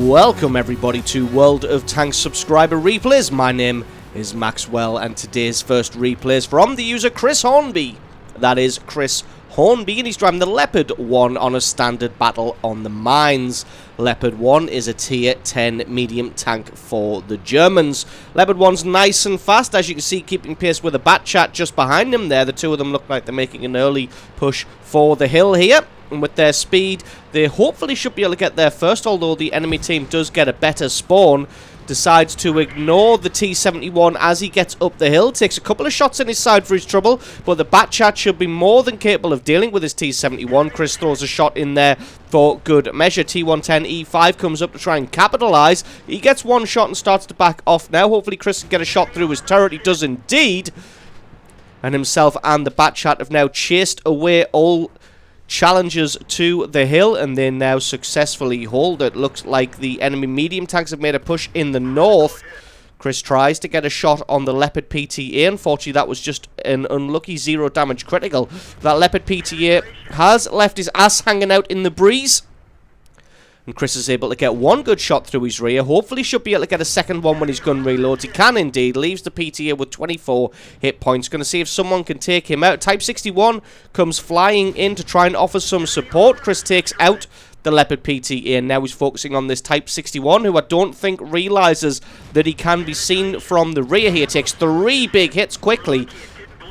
Welcome everybody to World of Tanks subscriber replays. My name is Maxwell and today's first replays from the user Chris Hornby. That is Chris Hornby, and he's driving the Leopard 1 on a standard battle on the mines. Leopard 1 is a tier 10 medium tank for the Germans. Leopard 1's nice and fast, as you can see, keeping pace with a bat chat just behind him there. The two of them look like they're making an early push for the hill here. And with their speed, they hopefully should be able to get there first, although the enemy team does get a better spawn. Decides to ignore the T-71 as he gets up the hill. Takes a couple of shots in his side for his trouble, but the Batchat should be more than capable of dealing with his T-71. Chris throws a shot in there for good measure. T-110E5 comes up to try and capitalise. He gets one shot and starts to back off now. Hopefully Chris can get a shot through his turret. He does indeed. And himself and the Batchat have now chased away all challengers to the hill, and they now successfully hold it. Looks like the enemy medium tanks have made a push in the north. Chris tries to get a shot on the Leopard PTA. Unfortunately, that was just an unlucky 0 damage critical. That Leopard PTA has left his ass hanging out in the breeze. And Chris is able to get one good shot through his rear. Hopefully should be able to get a second one when his gun reloads. He can indeed. Leaves the PTA with 24 hit points. Going to see if someone can take him out. Type 61 comes flying in to try and offer some support. Chris takes out the Leopard PTA, and now he's focusing on this Type 61, who I don't think realises that he can be seen from the rear here. Takes 3 big hits quickly.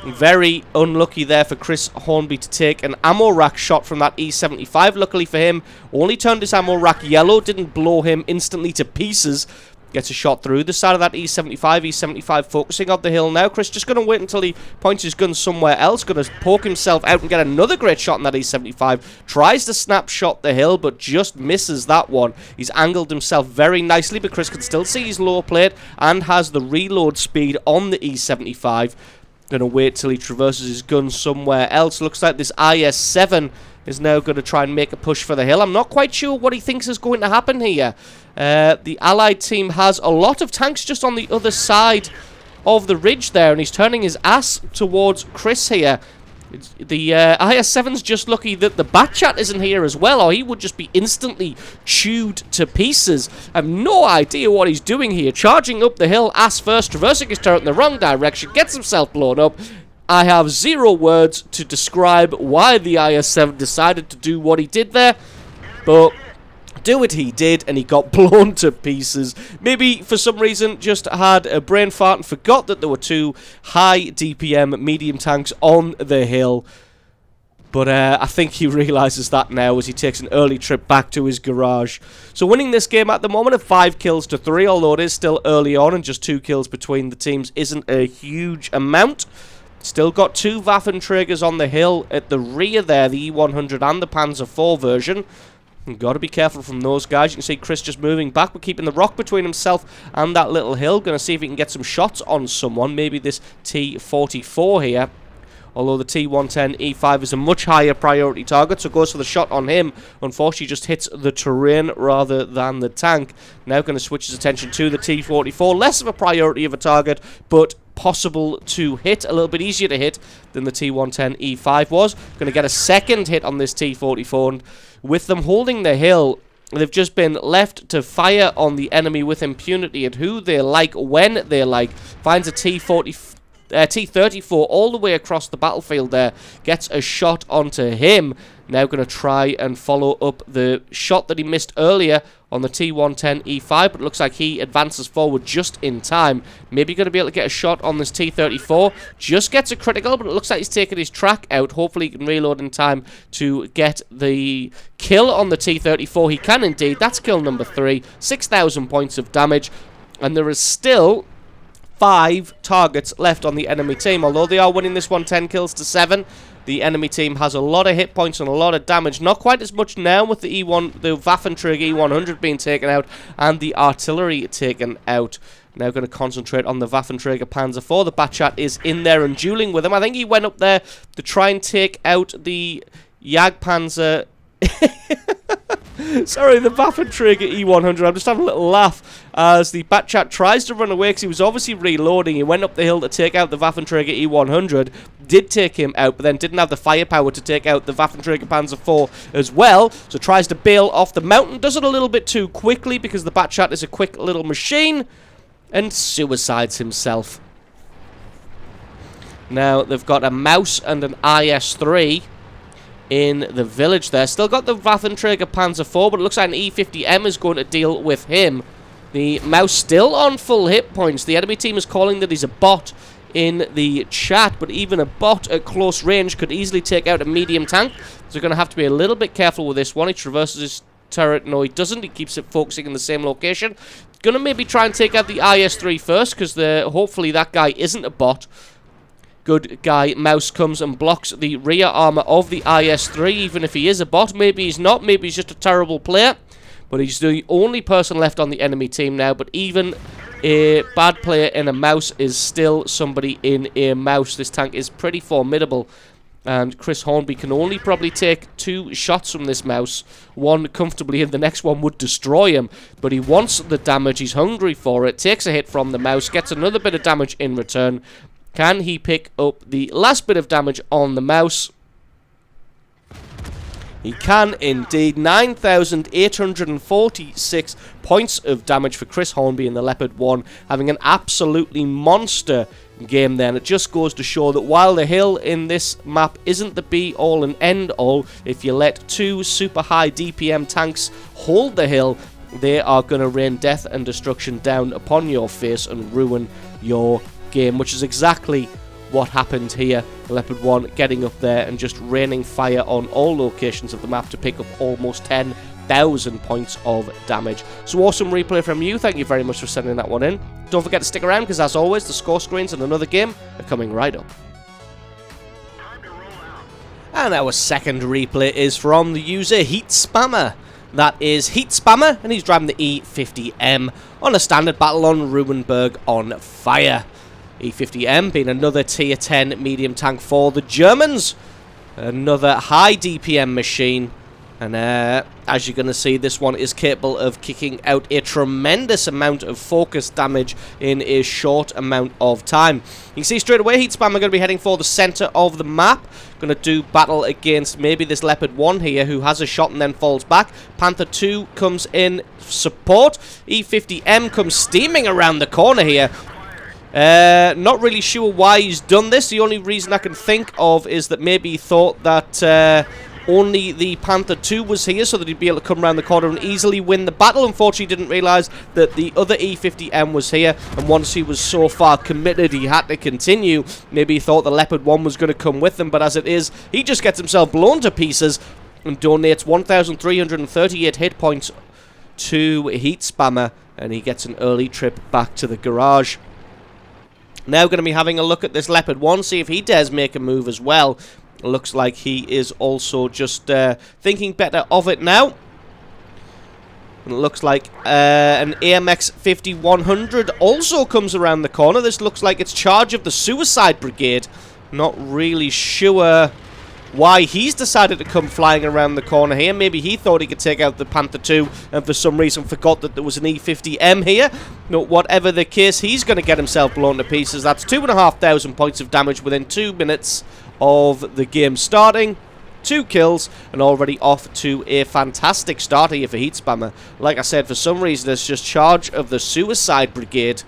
Very unlucky there for Chris Hornby to take an ammo rack shot from that E75. Luckily for him, only turned his ammo rack yellow, didn't blow him instantly to pieces. Gets a shot through the side of that E75. E75 focusing on the hill now. Chris just going to wait until he points his gun somewhere else. Going to poke himself out and get another great shot on that E75. Tries to snapshot the hill, but just misses that one. He's angled himself very nicely, but Chris can still see his lower plate and has the reload speed on the E75. Going to wait till he traverses his gun somewhere else. Looks like this IS-7 is now going to try and make a push for the hill. I'm not quite sure what he thinks is going to happen here. The Allied team has a lot of tanks just on the other side of the ridge there, and he's turning his ass towards Chris here. The IS-7's just lucky that the Batchat isn't here as well, or he would just be instantly chewed to pieces. I have no idea what he's doing here. Charging up the hill, ass first, traversing his turret in the wrong direction, gets himself blown up. I have 0 words to describe why the IS-7 decided to do what he did there, but do it he did, and he got blown to pieces. Maybe for some reason just had a brain fart and forgot that there were 2 high DPM medium tanks on the hill. But I think he realises that now as he takes an early trip back to his garage. So winning this game at the moment of 5 kills to 3, although it is still early on and just 2 kills between the teams isn't a huge amount. Still got 2 Waffenträgers on the hill at the rear there, the E100 and the Panzer IV version. You've got to be careful from those guys. You can see Chris just moving back, but keeping the rock between himself and that little hill. Going to see if he can get some shots on someone. Maybe this T-44 here. Although the T-110E5 is a much higher priority target, so goes for the shot on him. Unfortunately, just hits the terrain rather than the tank. Now going to switch his attention to the T-44. Less of a priority of a target, but possible to hit. A little bit easier to hit than the T-110E5 was. Going to get a second hit on this T-44. And with them holding the hill, they've just been left to fire on the enemy with impunity at who they like, when they like. Finds a T-34 all the way across the battlefield there. Gets a shot onto him. Now going to try and follow up the shot that he missed earlier on the T-110E5, but it looks like he advances forward just in time. Maybe going to be able to get a shot on this T-34. Just gets a critical, but it looks like he's taken his track out. Hopefully he can reload in time to get the kill on the T-34. He can indeed. That's kill number 3. 6,000 points of damage. And there is still 5 targets left on the enemy team. Although they are winning this one 10 kills to 7, the enemy team has a lot of hit points and a lot of damage. Not quite as much now with the Waffenträger E100 being taken out and the artillery taken out. Now going to concentrate on the Waffenträger Panzer IV. The Batchat is in there and dueling with him. I think he went up there to try and take out the Jagdpanzer Sorry, the Waffenträger E100. I'm just having a little laugh as the Batchat tries to run away because he was obviously reloading. He went up the hill to take out the Waffenträger E100. Did take him out, but then didn't have the firepower to take out the Waffenträger Panzer IV as well. So tries to bail off the mountain. Does it a little bit too quickly because the Batchat is a quick little machine. And suicides himself. Now, they've got a Mouse and an IS-3 in the village there. Still got the Waffenträger Panzer IV, but it looks like an E50M is going to deal with him. The Mouse still on full hit points. The enemy team is calling that he's a bot in the chat, but even a bot at close range could easily take out a medium tank. So you're going to have to be a little bit careful with this one. He traverses his turret. No, he doesn't. He keeps it focusing in the same location. Going to maybe try and take out the IS-3 first, because hopefully that guy isn't a bot. Good guy Mouse comes and blocks the rear armor of the IS-3, even if he is a bot. Maybe he's not, maybe he's just a terrible player, but he's the only person left on the enemy team now. But even a bad player in a Mouse is still somebody in a Mouse. This tank is pretty formidable, and Chris Hornby can only probably take 2 shots from this Mouse, one comfortably and the next one would destroy him. But he wants the damage, he's hungry for it, takes a hit from the Mouse, gets another bit of damage in return. Can he pick up the last bit of damage on the Mouse? He can indeed. 9,846 points of damage for Chris Hornby in the Leopard 1, having an absolutely monster game there. And it just goes to show that while the hill in this map isn't the be-all and end-all, if you let 2 super high DPM tanks hold the hill, they are going to rain death and destruction down upon your face and ruin your game, which is exactly what happened here. Leopard 1 getting up there and just raining fire on all locations of the map to pick up almost 10,000 points of damage. So awesome replay from you. Thank you very much for sending that one in. Don't forget to stick around because, as always, the score screens and another game are coming right up. And our second replay is from the user Heat Spammer. That is Heat Spammer, and he's driving the E50M on a standard battle on Ruinberg on fire. E50M being another tier 10 medium tank for the Germans. Another high DPM machine. And as you're going to see, this one is capable of kicking out a tremendous amount of focus damage in a short amount of time. You can see straight away, Heat Spam are going to be heading for the center of the map. Going to do battle against maybe this Leopard 1 here, who has a shot and then falls back. Panther 2 comes in support. E50M comes steaming around the corner here. Not really sure why he's done this. The only reason I can think of is that maybe he thought that only the Panther 2 was here, so that he'd be able to come around the corner and easily win the battle. Unfortunately, he didn't realise that the other E50M was here, and once he was so far committed, he had to continue. Maybe he thought the Leopard 1 was going to come with him, but as it is, he just gets himself blown to pieces and donates 1,338 hit points to Heat Spammer, and he gets an early trip back to the garage. Now going to be having a look at this Leopard 1, see if he dares make a move as well. Looks like he is also just thinking better of it now. And it looks like an AMX 5100 also comes around the corner. This looks like it's charge of the Suicide Brigade. Not really sure why he's decided to come flying around the corner here. Maybe he thought he could take out the Panther 2 and for some reason forgot that there was an E50M here. No, whatever the case, he's going to get himself blown to pieces. That's 2,500 points of damage within 2 minutes of the game starting. 2 kills and already off to a fantastic start here for Heat Spammer. Like I said, for some reason it's just charge of the Suicide Brigade.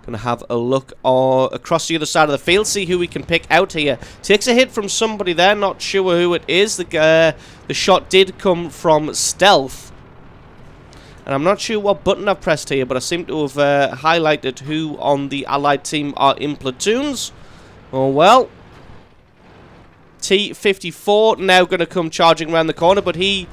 Gonna have a look across the other side of the field, see who we can pick out here. Takes a hit from somebody there, not sure who it is. The shot did come from Stealth. And I'm not sure what button I've pressed here, but I seem to have highlighted who on the Allied team are in platoons. Oh well. T-54 now going to come charging around the corner, but he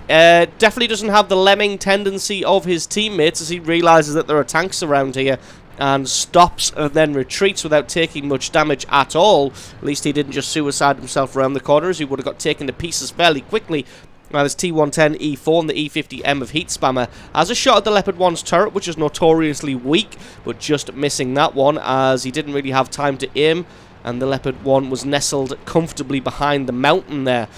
definitely doesn't have the lemming tendency of his teammates as he realises that there are tanks around here and stops and then retreats without taking much damage at all. At least he didn't just suicide himself around the corner, as he would have got taken to pieces fairly quickly. Now this T110 E4 and the E50M of Heat Spammer has a shot at the Leopard 1's turret, which is notoriously weak, but just missing that one as he didn't really have time to aim and the Leopard 1 was nestled comfortably behind the mountain there.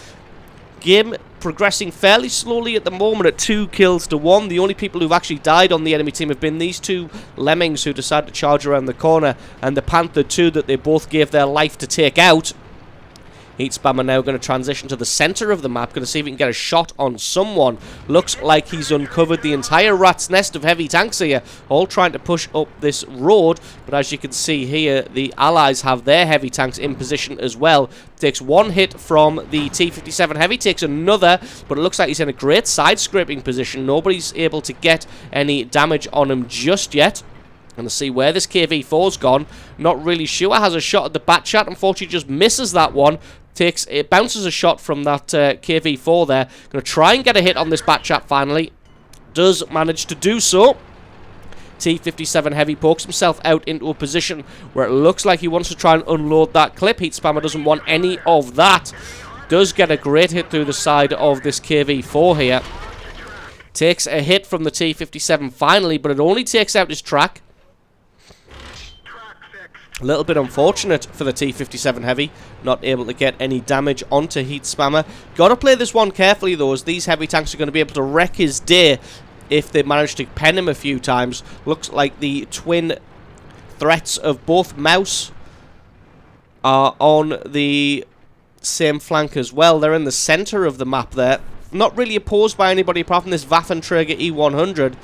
Game progressing fairly slowly at the moment at 2 kills to 1. The only people who've actually died on the enemy team have been these 2 lemmings who decided to charge around the corner, and the Panther 2 that they both gave their life to take out. Heat Spammer now going to transition to the center of the map, going to see if he can get a shot on someone. Looks like he's uncovered the entire rat's nest of heavy tanks here, all trying to push up this road. But as you can see here, the allies have their heavy tanks in position as well. Takes 1 hit from the T-57 Heavy, takes another, but it looks like he's in a great side-scraping position. Nobody's able to get any damage on him just yet. And to see where this KV-4's gone, not really sure. Has a shot at the Batchat, unfortunately just misses that one. It bounces a shot from that KV-4 there. Going to try and get a hit on this Batchat finally. Does manage to do so. T-57 Heavy pokes himself out into a position where it looks like he wants to try and unload that clip. Heat Spammer doesn't want any of that. Does get a great hit through the side of this KV-4 here. Takes a hit from the T-57 finally, but it only takes out his track. A little bit unfortunate for the T-57 Heavy, not able to get any damage onto Heat Spammer. Got to play this one carefully though, as these heavy tanks are going to be able to wreck his day if they manage to pen him a few times. Looks like the twin threats of both Mouse are on the same flank as well. They're in the center of the map there. Not really opposed by anybody apart from this Waffenträger E100.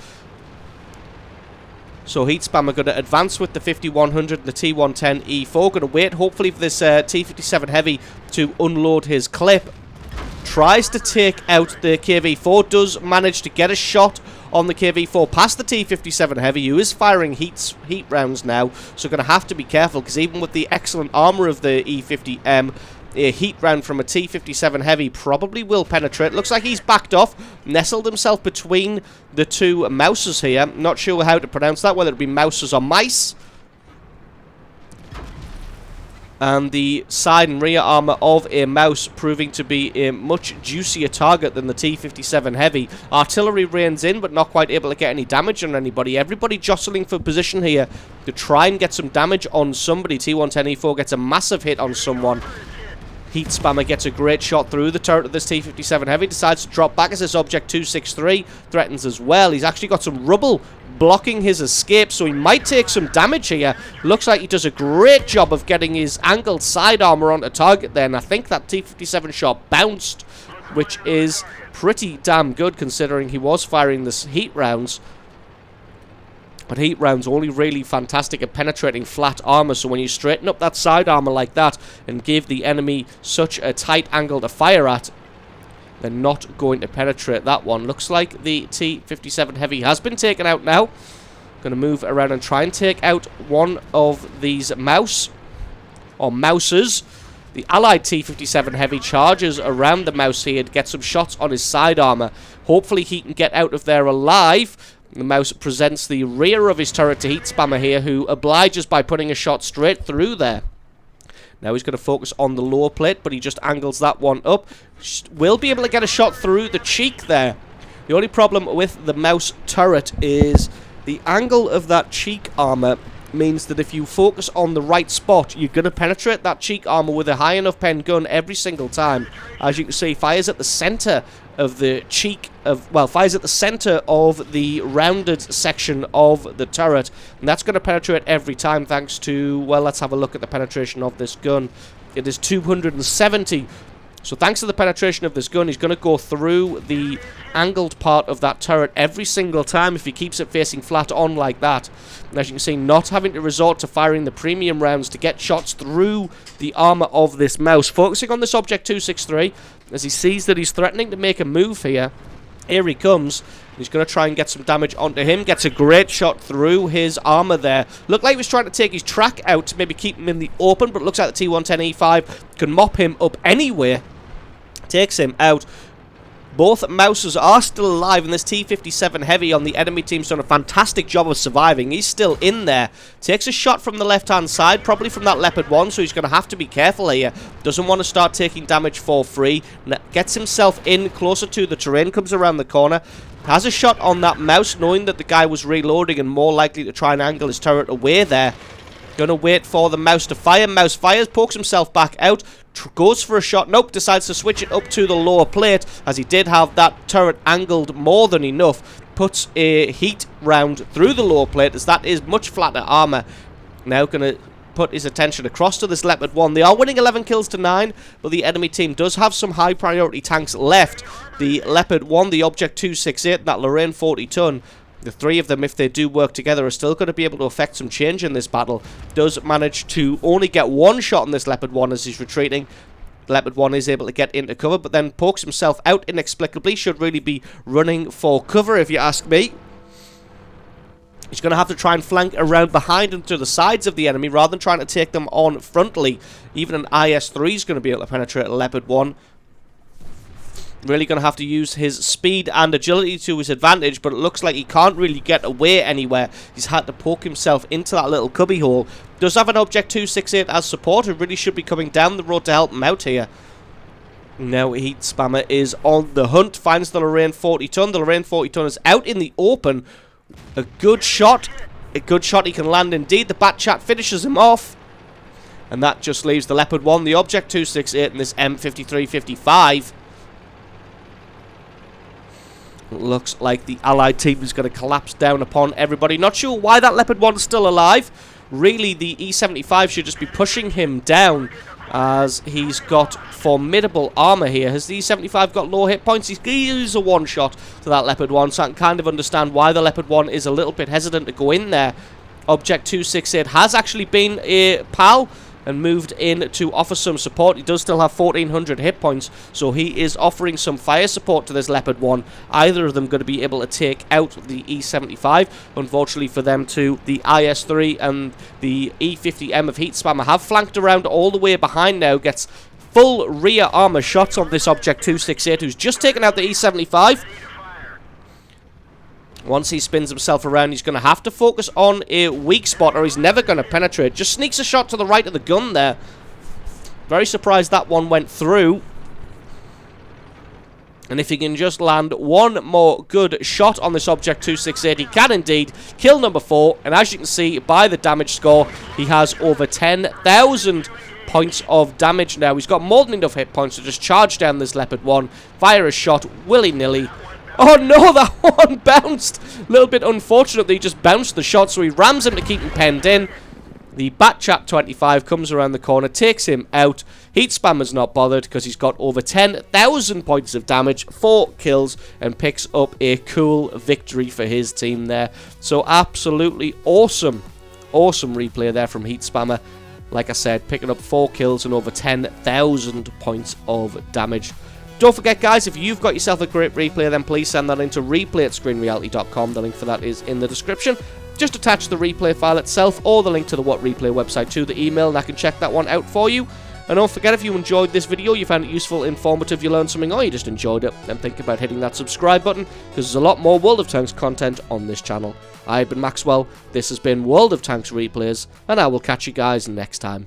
So Heat Spammer going to advance with the 5100 and the T110E4. Going to wait hopefully for this T57 Heavy to unload his clip. Tries to take out the KV-4. Does manage to get a shot on the KV-4 past the T57 Heavy, who is firing heat rounds now. So going to have to be careful, because even with the excellent armor of the E50M, a heat round from a T-57 Heavy probably will penetrate. Looks like he's backed off, nestled himself between the 2 Mouses here. Not sure how to pronounce that, whether it be Mouses or Mice. And the side and rear armor of a Mouse proving to be a much juicier target than the T-57 Heavy. Artillery reins in, but not quite able to get any damage on anybody. Everybody jostling for position here to try and get some damage on somebody. T110E4 gets a massive hit on someone. Heat Spammer gets a great shot through the turret of this T-57 Heavy, decides to drop back as this Object 263 threatens as well. He's actually got some rubble blocking his escape, so he might take some damage here. Looks like he does a great job of getting his angled side armor onto target there, and I think that T-57 shot bounced, which is pretty damn good considering he was firing this heat rounds. But heat rounds only really fantastic at penetrating flat armor, so when you straighten up that side armor like that and give the enemy such a tight angle to fire at, they're not going to penetrate that one. Looks like the T-57 Heavy has been taken out now. Going to move around and try and take out one of these Mouses. The allied T-57 Heavy charges around the Mouse here to get some shots on his side armor. Hopefully he can get out of there alive. The Mouse presents the rear of his turret to Heat Spammer here, who obliges by putting a shot straight through there. Now he's going to focus on the lower plate, but he just angles that one up. Will be able to get a shot through the cheek there. The only problem with the Mouse turret is the angle of that cheek armor means that if you focus on the right spot, you're going to penetrate that cheek armor with a high enough pen gun every single time. As you can see, fires at the center of the cheek fires at the center of the rounded section of the turret, and that's going to penetrate every time thanks to, well, let's have a look at the penetration of this gun. It is 270. So thanks to the penetration of this gun, he's going to go through the angled part of that turret every single time if he keeps it facing flat on like that. And as you can see, not having to resort to firing the premium rounds to get shots through the armor of this Mouse. Focusing on this Object 263, as he sees that he's threatening to make a move here. Here he comes. He's going to try and get some damage onto him. Gets a great shot through his armor there. Looked like he was trying to take his track out to maybe keep him in the open, but looks like the T110E5 can mop him up anyway. Takes him out. Both Mouses are still alive, and this T-57 Heavy on the enemy team's done a fantastic job of surviving. He's still in there. Takes a shot from the left-hand side, probably from that Leopard 1, so he's going to have to be careful here. Doesn't want to start taking damage for free. Gets himself in closer to the terrain, comes around the corner. Has a shot on that Mouse, knowing that the guy was reloading and more likely to try and angle his turret away there. Gonna wait for the mouse to fire. Mouse fires, pokes himself back out, goes for a shot. Nope, decides to switch it up to the lower plate, as he did have that turret angled more than enough. Puts a heat round through the lower plate, as that is much flatter armor. Now gonna put his attention across to this Leopard 1. They are winning 11 kills to 9, but the enemy team does have some high priority tanks left. The Leopard 1, the Object 268, and that Lorraine 40 ton. The three of them, if they do work together, are still going to be able to affect some change in this battle. Does manage to only get one shot on this Leopard 1 as he's retreating. Leopard 1 is able to get into cover, but then pokes himself out inexplicably. Should really be running for cover, if you ask me. He's going to have to try and flank around behind and to the sides of the enemy, rather than trying to take them on frontally. Even an IS-3 is going to be able to penetrate a Leopard 1. Really going to have to use his speed and agility to his advantage, but it looks like he can't really get away anywhere. He's had to poke himself into that little cubby hole. Does have an Object 268 as support, who really should be coming down the road to help him out here. Now Heat Spammer is on the hunt, finds the Lorraine 40 ton. The Lorraine 40 ton is out in the open. A good shot. A good shot he can land indeed. The Bat Chat finishes him off. And that just leaves the Leopard 1, the Object 268, and this M5355. Looks like the Allied team is going to collapse down upon everybody. Not sure why that Leopard 1's still alive. Really, the E75 should just be pushing him down, as he's got formidable armor here. Has the E75 got low hit points? He's a one-shot to that Leopard 1, so I can kind of understand why the Leopard 1 is a little bit hesitant to go in there. Object 268 has actually been a pal and moved in to offer some support. He does still have 1400 hit points, so he is offering some fire support to this Leopard 1. Either of them going to be able to take out the E75. Unfortunately for them too, the IS-3 and the E50M of Heat Spammer have flanked around all the way behind now. Gets full rear armor shots on this Object 268, who's just taken out the E75. Once he spins himself around, he's going to have to focus on a weak spot, or he's never going to penetrate. Just sneaks a shot to the right of the gun there. Very surprised that one went through. And if he can just land one more good shot on this Object 268, he can indeed kill number 4. And as you can see by the damage score, he has over 10,000 points of damage now. He's got more than enough hit points to just charge down this Leopard 1, fire a shot willy-nilly. Oh no, that one bounced. A little bit unfortunately, he just bounced the shot, so he rams him to keep him penned in. The Bat Chat 25 comes around the corner, takes him out. Heat Spammer's not bothered because he's got over 10,000 points of damage, 4 kills, and picks up a cool victory for his team there. So absolutely awesome, awesome replay there from Heat Spammer. Like I said, picking up 4 kills and over 10,000 points of damage. Don't forget, guys, if you've got yourself a great replay, then please send that into replay@screenreality.com. The link for that is in the description. Just attach the replay file itself or the link to the What Replay website to the email, and I can check that one out for you. And don't forget, if you enjoyed this video, you found it useful, informative, you learned something, or you just enjoyed it, then think about hitting that subscribe button, because there's a lot more World of Tanks content on this channel. I've been Maxwell, this has been World of Tanks Replays, and I will catch you guys next time.